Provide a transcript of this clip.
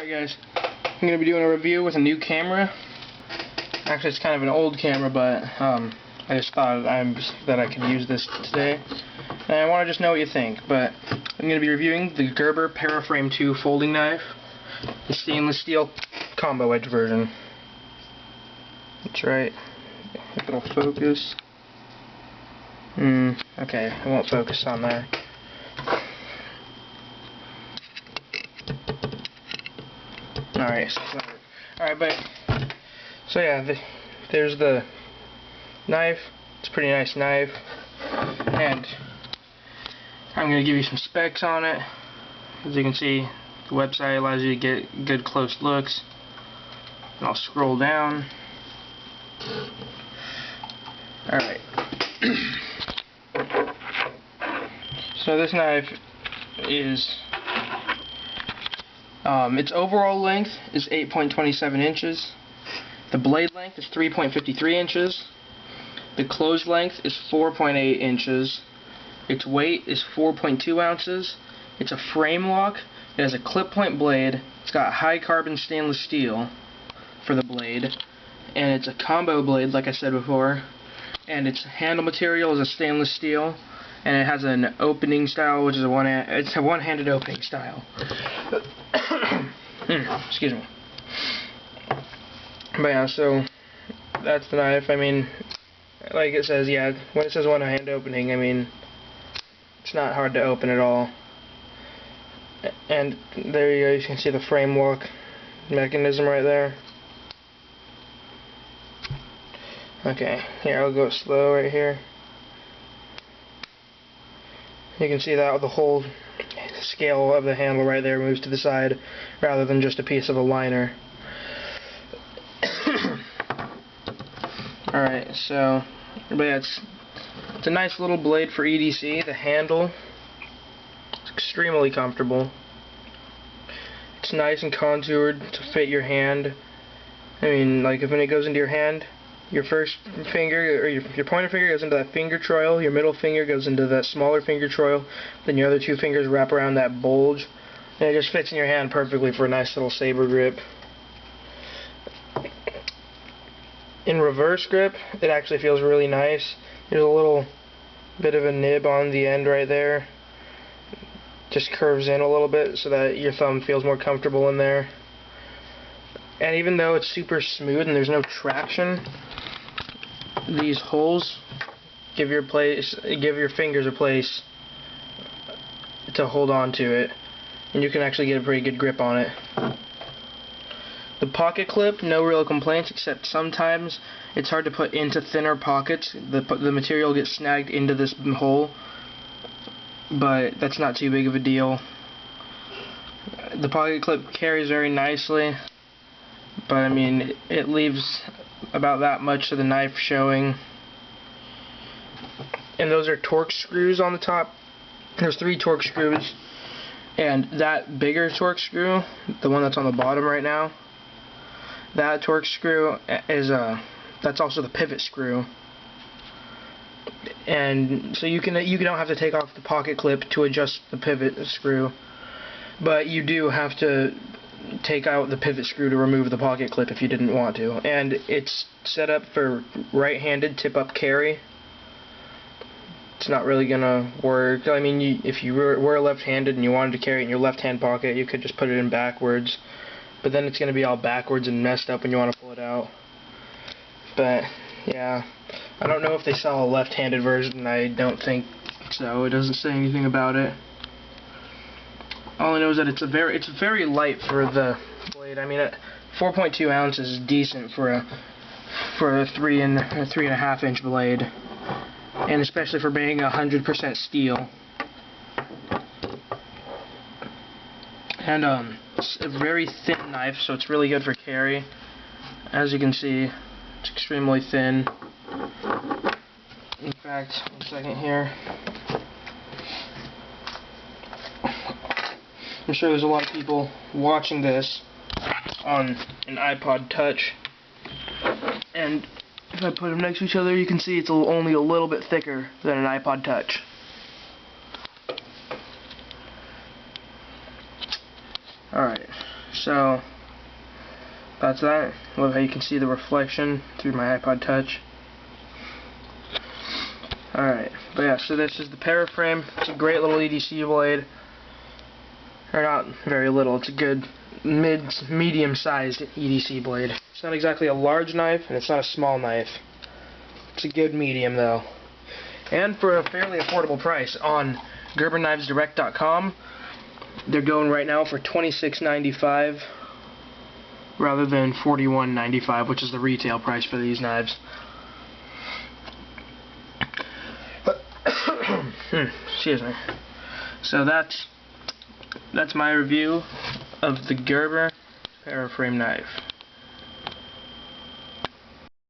Alright guys, I'm going to be doing a review with a new camera. Actually it's kind of an old camera, but I just thought that I could use this today. And I want to just know what you think, but I'm going to be reviewing the Gerber Paraframe 2 folding knife, the stainless steel combo edge version. That's right. If it'll focus. Okay, it won't focus on there. Alright, so yeah, there's the knife. It's a pretty nice knife, and I'm going to give you some specs on it. As you can see, the website allows you to get good close looks. And I'll scroll down. Alright. So this knife is its overall length is 8.27 inches. The blade length is 3.53 inches. The closed length is 4.8 inches. Its weight is 4.2 ounces. It's a frame lock. It has a clip point blade. It's got high carbon stainless steel for the blade. And it's a combo blade, like I said before. And its handle material is a stainless steel. And it has an opening style, which is a one-handed opening style. Excuse me. But yeah, so that's the knife. I mean, like it says, yeah, when it says one-hand opening, I mean, it's not hard to open at all. And there you go, you can see the frame lock mechanism right there. Okay, here, I'll go slow right here. You can see that the whole scale of the handle right there moves to the side rather than just a piece of a liner. Alright, so, but yeah, it's a nice little blade for EDC. The handle is extremely comfortable. It's nice and contoured to fit your hand. I mean, like when it goes into your hand, your first finger, or your pointer finger goes into that finger troil, your middle finger goes into that smaller finger troil, then your other two fingers wrap around that bulge, and it just fits in your hand perfectly for a nice little saber grip. In reverse grip, it actually feels really nice. There's a little bit of a nib on the end right there. Just curves in a little bit so that your thumb feels more comfortable in there. And even though it's super smooth and there's no traction, these holes give your fingers a place to hold on to it, and you can actually get a pretty good grip on it. The pocket clip, no real complaints, except sometimes it's hard to put into thinner pockets. The material gets snagged into this hole, but that's not too big of a deal. The pocket clip carries very nicely, but I mean, it leaves about that much of the knife showing. And those are Torx screws on the top. There's 3 Torx screws, and that bigger Torx screw, the one that's on the bottom right now, that Torx screw is that's also the pivot screw. And so you don't have to take off the pocket clip to adjust the pivot screw, but you do have to take out the pivot screw to remove the pocket clip if you didn't want to. And it's set up for right-handed tip-up carry. It's not really gonna work. I mean, if you were left-handed and you wanted to carry it in your left-hand pocket, you could just put it in backwards, but then it's gonna be all backwards and messed up when you want to pull it out. But yeah, I don't know if they sell a left-handed version. I don't think so. It doesn't say anything about it. All I know is that it's very light for the blade. I mean, 4.2 ounces is decent for a 3.5 inch blade, and especially for being 100% steel. And it's a very thin knife, so it's really good for carry. As you can see, it's extremely thin. In fact, one second here. I'm sure there's a lot of people watching this on an iPod Touch, and if I put them next to each other, you can see it's only a little bit thicker than an iPod Touch. Alright, So that's that. Love how you can see the reflection through my iPod Touch. Alright, but yeah, so this is the Paraframe. It's a great little EDC blade. Or not very little, it's a good medium-sized EDC blade. It's not exactly a large knife, and it's not a small knife. It's a good medium, though. And for a fairly affordable price on GerberKnivesDirect.com, they're going right now for $26.95 rather than $41.95, which is the retail price for these knives. Excuse me. So that's my review of the Gerber Paraframe knife.